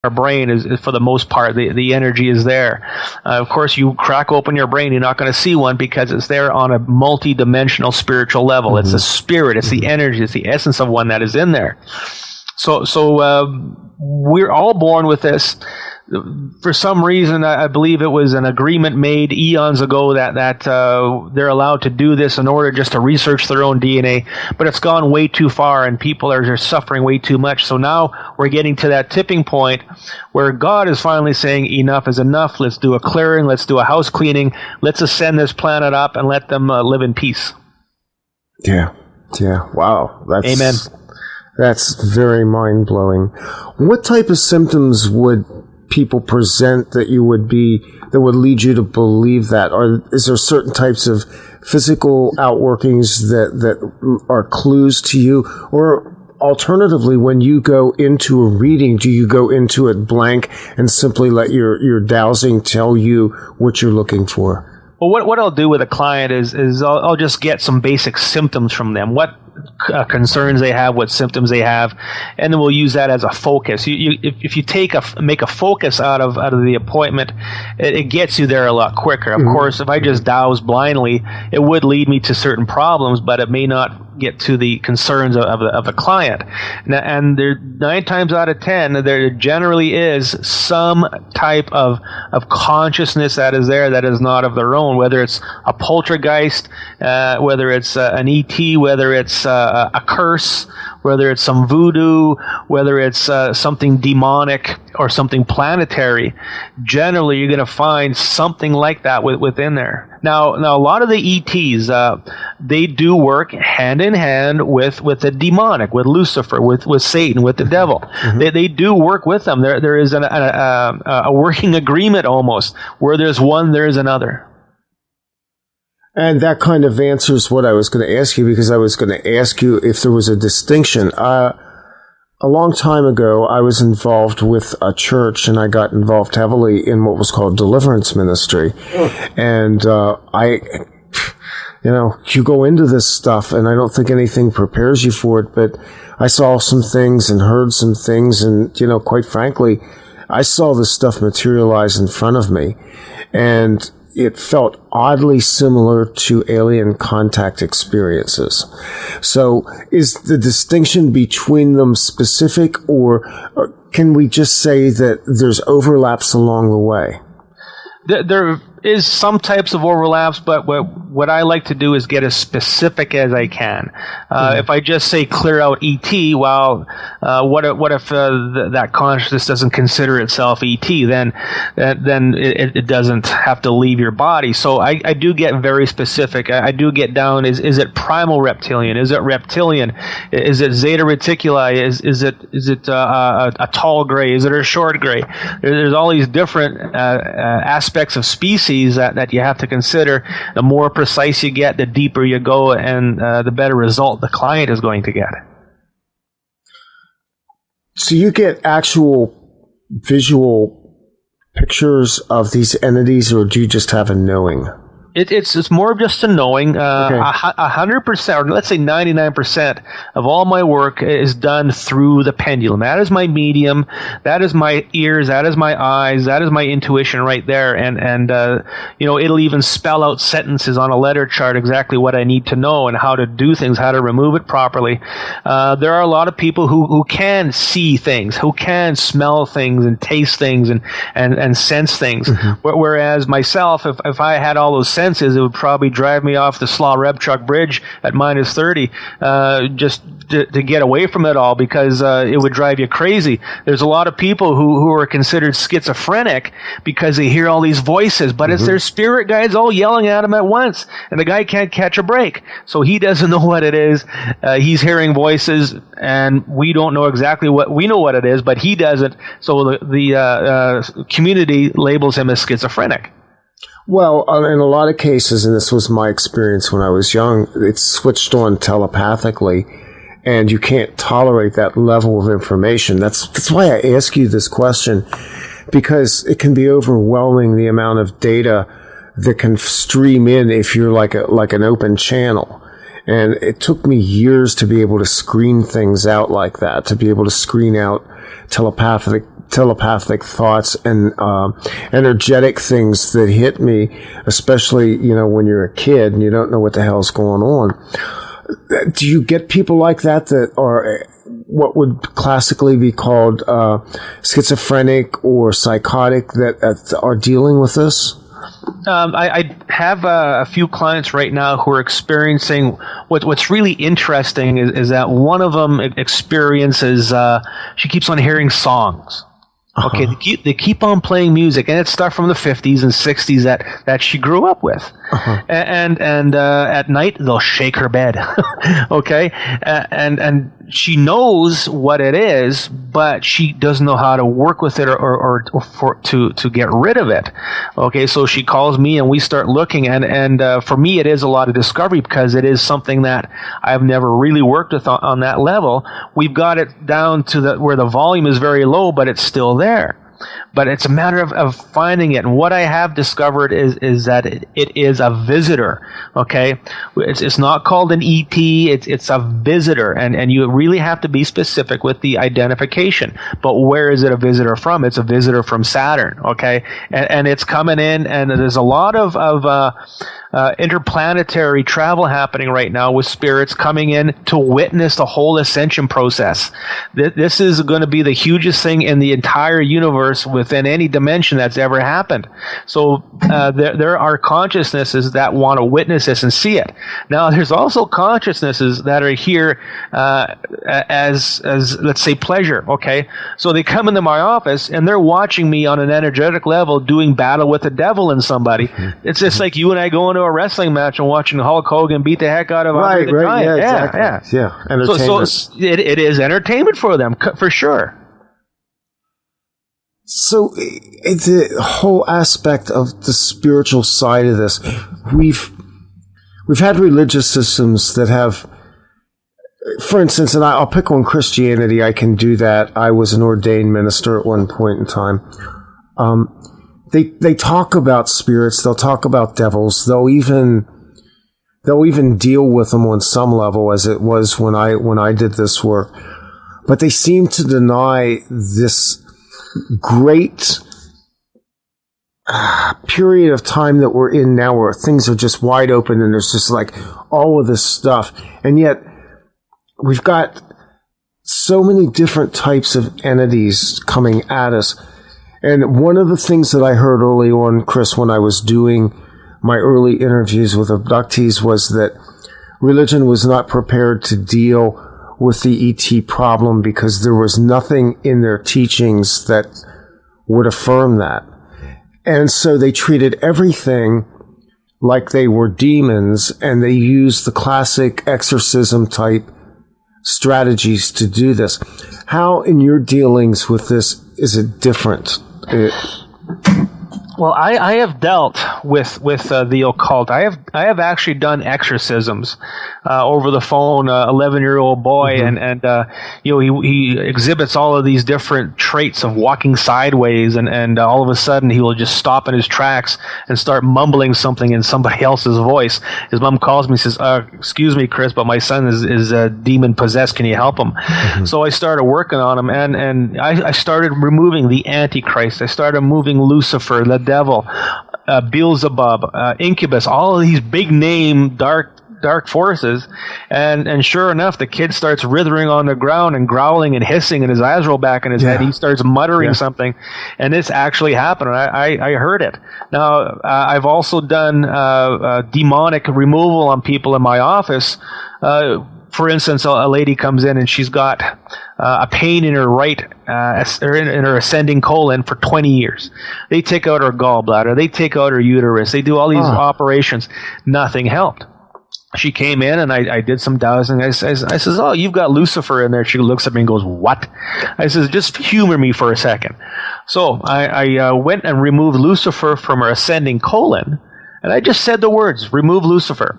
our brain is for the most part, the energy is there. Of course, you crack open your brain, you're not going to see one because it's there on a multi-dimensional spiritual level. It's the spirit, it's the energy, it's the essence of one that is in there. So we're all born with this. For some reason, I believe it was an agreement made eons ago that they're allowed to do this in order just to research their own DNA, but it's gone way too far and people are suffering way too much. So now we're getting to that tipping point where God is finally saying enough is enough. Let's do a clearing. Let's do a house cleaning. Let's ascend this planet up and let them live in peace. Yeah. Wow. Amen. That's very mind-blowing. What type of symptoms would people present that would lead you to believe that? Or is there certain types of physical outworkings that are clues to you? Or alternatively, when you go into a reading, do you go into it blank and simply let your dowsing tell you what you're looking for? Well, what I'll do with a client is I'll just get some basic symptoms from them. What concerns they have, what symptoms they have, and then we'll use that as a focus. If you make a focus out of the appointment, it gets you there a lot quicker. Of course, if I just douse blindly, it would lead me to certain problems, but it may not get to the concerns of the client. And there, 9 times out of 10, there generally is some type of consciousness that is there that is not of their own, whether it's a poltergeist, whether it's an ET, whether it's a curse, whether it's some voodoo, whether it's something demonic or something planetary. Generally, you're going to find something like that within there. Now, a lot of the ETs, they do work hand in hand with the demonic, with Lucifer, with Satan, with the devil. They do work with them. There is a working agreement almost. Where there's one, there is another. And that kind of answers what I was going to ask you, because I was going to ask you if there was a distinction. A long time ago, I was involved with a church, and I got involved heavily in what was called deliverance ministry. And you go into this stuff, and I don't think anything prepares you for it, but I saw some things and heard some things, and, quite frankly, I saw this stuff materialize in front of me. And it felt oddly similar to alien contact experiences. So is the distinction between them specific, or can we just say that there's overlaps along the way? There is some types of overlaps, but what I like to do is get as specific as I can. If I just say clear out ET, well, what if that consciousness doesn't consider itself ET? Then it doesn't have to leave your body. So I do get very specific. I do get down. Is it primal reptilian? Is it reptilian? Is it zeta reticuli? Is it a tall gray? Is it a short gray? There's all these different aspects of species that you have to consider. The more precise you get, the deeper you go, and the better result the client is going to get. So you get actual visual pictures of these entities, or do you just have a knowing? It's more of just a knowing. 100%, or let's say 99% of all my work is done through the pendulum. That is my medium. That is my ears. That is my eyes. That is my intuition right there. And it'll even spell out sentences on a letter chart exactly what I need to know and how to do things, how to remove it properly. There are a lot of people who can see things, who can smell things and taste things and sense things. Whereas myself, if I had all those senses, it would probably drive me off the Slaw-Rebchuk Bridge at minus 30 just to get away from it all, because it would drive you crazy. There's a lot of people who are considered schizophrenic because they hear all these voices, but it's their spirit guides all yelling at them at once, and the guy can't catch a break. So he doesn't know what it is. He's hearing voices, and we don't know exactly what we know what it is, but he doesn't. So the community labels him as schizophrenic. Well, in a lot of cases, and this was my experience when I was young, it's switched on telepathically, and you can't tolerate that level of information. That's why I ask you this question, because it can be overwhelming, the amount of data that can stream in if you're like an open channel. And it took me years to be able to screen things out like that, to be able to screen out telepathic thoughts and energetic things that hit me, especially, when you're a kid and you don't know what the hell's going on. Do you get people like that are what would classically be called schizophrenic or psychotic that are dealing with this? I have a few clients right now who are experiencing what's really interesting is that one of them experiences she keeps on hearing songs. Okay, they keep on playing music, and it's stuff from the 50s and 60s that she grew up with. And at night they'll shake her bed. Okay, and she knows what it is, but she doesn't know how to work with it or to get rid of it. Okay, so she calls me and we start looking, and for me it is a lot of discovery because it is something that I've never really worked with on that level. We've got it down to where the volume is very low, but it's still there. But it's a matter of finding it. And what I have discovered is that it is a visitor. Okay, it's not called an ET. It's a visitor, and you really have to be specific with the identification. But where is it a visitor from? It's a visitor from Saturn. Okay, and it's coming in, and there's a lot of interplanetary travel happening right now with spirits coming in to witness the whole ascension process. This is going to be the hugest thing in the entire universe within any dimension that's ever happened. So there are consciousnesses that want to witness this and see it. Now, there's also consciousnesses that are here as let's say pleasure. Okay, so they come into my office and they're watching me on an energetic level doing battle with the devil and somebody. It's just like you and I going to a wrestling match and watching Hulk Hogan beat the heck out of Andre the Giant. Yeah, exactly. Yeah, entertainment. So it is entertainment for them, for sure. So the whole aspect of the spiritual side of this, we've had religious systems that have, for instance, and I'll pick on Christianity. I can do that. I was an ordained minister at one point in time. They talk about spirits. They'll talk about devils. They'll even deal with them on some level, as it was when I did this work. But they seem to deny this great period of time that we're in now, where things are just wide open and there's just like all of this stuff, and yet we've got so many different types of entities coming at us. And one of the things that I heard early on, Chris, when I was doing my early interviews with abductees, was that religion was not prepared to deal with the ET problem because there was nothing in their teachings that would affirm that. And so they treated everything like they were demons, and they used the classic exorcism type strategies to do this. How, in your dealings with this, is it different? Well, I have dealt with the occult. I have actually done exorcisms over the phone. 11-year-old boy, and he exhibits all of these different traits of walking sideways, and all of a sudden he will just stop in his tracks and start mumbling something in somebody else's voice. His mom calls me and says, "Excuse me, Chris, but my son is demon possessed. Can you help him?" So I started working on him, and I started removing the Antichrist. I started moving Lucifer, the devil, Beelzebub, Incubus, all of these big name dark forces, and sure enough, the kid starts writhing on the ground and growling and hissing, and his eyes roll back in his head. He starts muttering something, and this actually happened. I heard it. Now, I've also done demonic removal on people in my office. For instance, a lady comes in and she's got a pain in her right, in her ascending colon for 20 years. They take out her gallbladder. They take out her uterus. They do all these operations. Nothing helped. She came in and I did some dowsing. I says, "Oh, you've got Lucifer in there." She looks at me and goes, "What?" I says, "Just humor me for a second." So I went and removed Lucifer from her ascending colon, and I just said the words, "Remove Lucifer."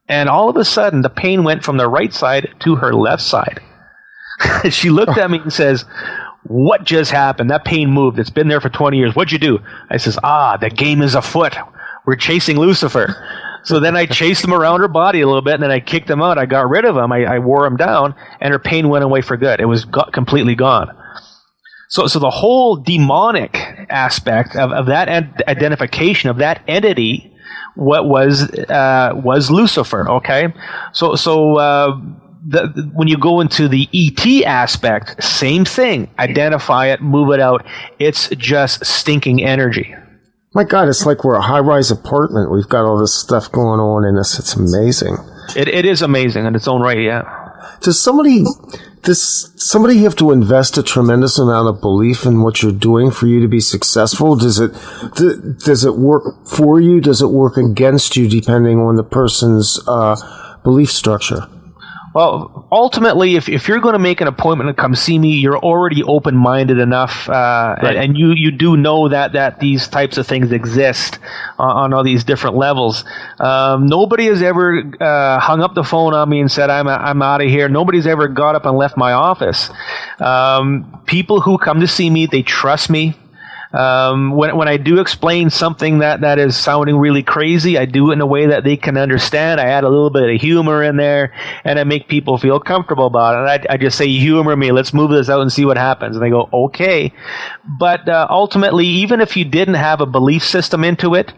And all of a sudden, the pain went from the right side to her left side. She looked at me and says, "What just happened? That pain moved. It's been there for 20 years. What'd you do?" I says, "The game is afoot. We're chasing Lucifer." So then I chased him around her body a little bit, and then I kicked him out. I got rid of him. I wore him down, and her pain went away for good. It was completely gone. So the whole demonic aspect of that identification of that entity, what was Lucifer? Okay, when you go into the ET aspect, same thing. Identify it, move it out. It's just stinking energy. My God, it's like we're a high-rise apartment. We've got all this stuff going on in us. It's amazing. It is amazing in its own right, yeah. Does somebody have to invest a tremendous amount of belief in what you're doing for you to be successful? Does it work for you? Does it work against you, depending on the person's belief structure? Well, ultimately, if you're going to make an appointment to come see me, you're already open-minded enough, right. and you do know that these types of things exist on all these different levels. Nobody has ever hung up the phone on me and said, I'm out of here. Nobody's ever got up and left my office. People who come to see me, they trust me. When I do explain something that is sounding really crazy, I do it in a way that they can understand. I add a little bit of humor in there, and I make people feel comfortable about it. And I just say, humor me, let's move this out and see what happens. And they go, okay. But ultimately, even if you didn't have a belief system into it,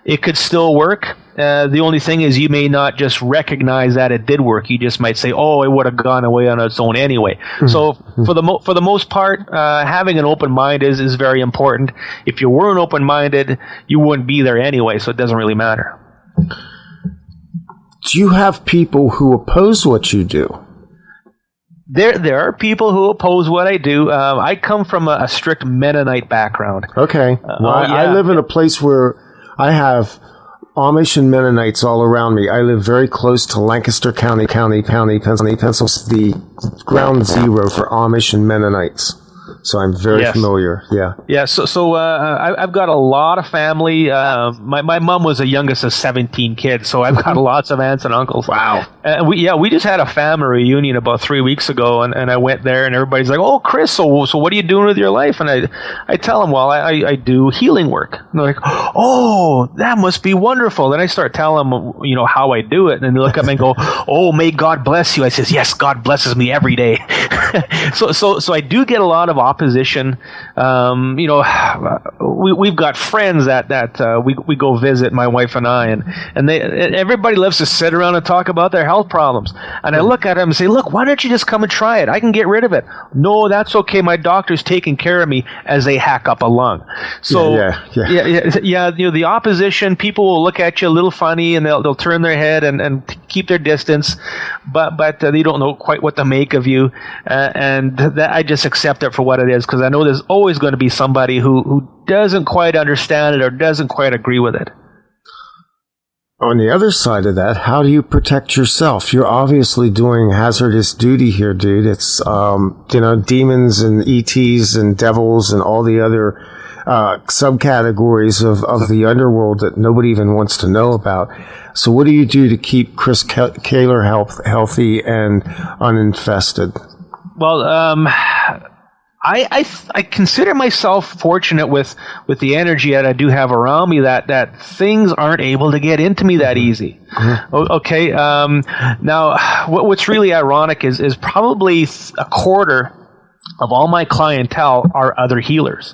it could still work. The only thing is you may not just recognize that it did work. You just might say, oh, it would have gone away on its own anyway. Mm-hmm. So for the most part, having an open mind is very important. If you weren't open-minded, you wouldn't be there anyway, so it doesn't really matter. Do you have people who oppose what you do? There are people who oppose what I do. I come from a strict Mennonite background. Okay. I live in a place where I have Amish and Mennonites all around me. I live very close to Lancaster County, Pennsylvania, the ground zero for Amish and Mennonites. So I'm very familiar. Yeah. Yeah. So I've got a lot of family. My mom was the youngest of 17 kids, so I've got lots of aunts and uncles. Wow. We just had a family reunion about 3 weeks ago, and I went there, and everybody's like, "Oh, Chris, so what are you doing with your life?" And I tell them, well, I do healing work. And they're like, "Oh, that must be wonderful." Then I start telling them, how I do it, and they look at me and go, "Oh, may God bless you." I says, "Yes, God blesses me every day." So I do get a lot of opposition. We've got friends that we go visit, my wife and I, and everybody loves to sit around and talk about their health problems. And I look at them and say, "Look, why don't you just come and try it? I can get rid of it." "No, that's okay. My doctor's taking care of me," as they hack up a lung. So the opposition, people will look at you a little funny, and they'll turn their head and keep their distance, but they don't know quite what to make of you, and that I just accept it for what it is, because I know there's always going to be somebody who doesn't quite understand it or doesn't quite agree with it. On the other side of that, how do you protect yourself? You're obviously doing hazardous duty here, dude. It's demons and ETs and devils and all the other subcategories of the underworld that nobody even wants to know about. So what do you do to keep Chris Kehler healthy and uninfested? Well, I consider myself fortunate with the energy that I do have around me that things aren't able to get into me that easy. Mm-hmm. Okay. Now, what's really ironic is probably a quarter of all my clientele are other healers.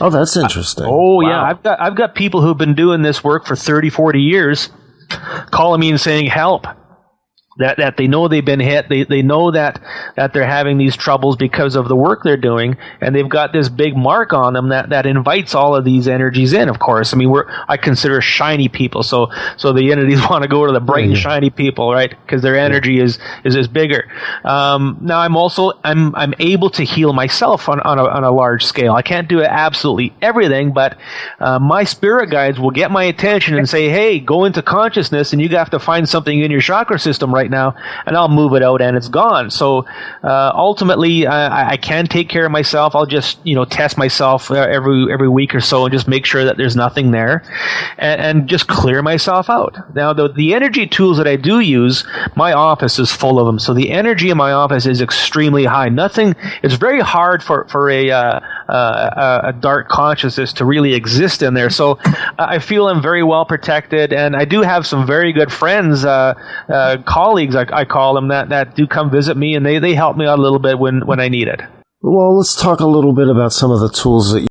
Oh, that's interesting. Wow. Yeah. I've got people who've been doing this work for 30, 40 years calling me and saying, help. That they know they've been hit, they know that they're having these troubles because of the work they're doing, and they've got this big mark on them that invites all of these energies in. Of course, I mean I consider shiny people, so the entities want to go to the bright and shiny people, right? Because their energy is bigger. Now I'm able to heal myself on a large scale. I can't do absolutely everything, but my spirit guides will get my attention and say, "Hey, go into consciousness, and you have to find something in your chakra system right now," and I'll move it out and it's gone. So ultimately I can take care of myself. I'll just test myself every week or so and just make sure that there's nothing there and just clear myself out. Now the energy tools that I do use, my office is full of them, so the energy in my office is extremely high. It's very hard for a dark consciousness to really exist in there, so I feel I'm very well protected, and I do have some very good friends, colleagues, I call them, that do come visit me, and they help me out a little bit when I need it. Well, let's talk a little bit about some of the tools that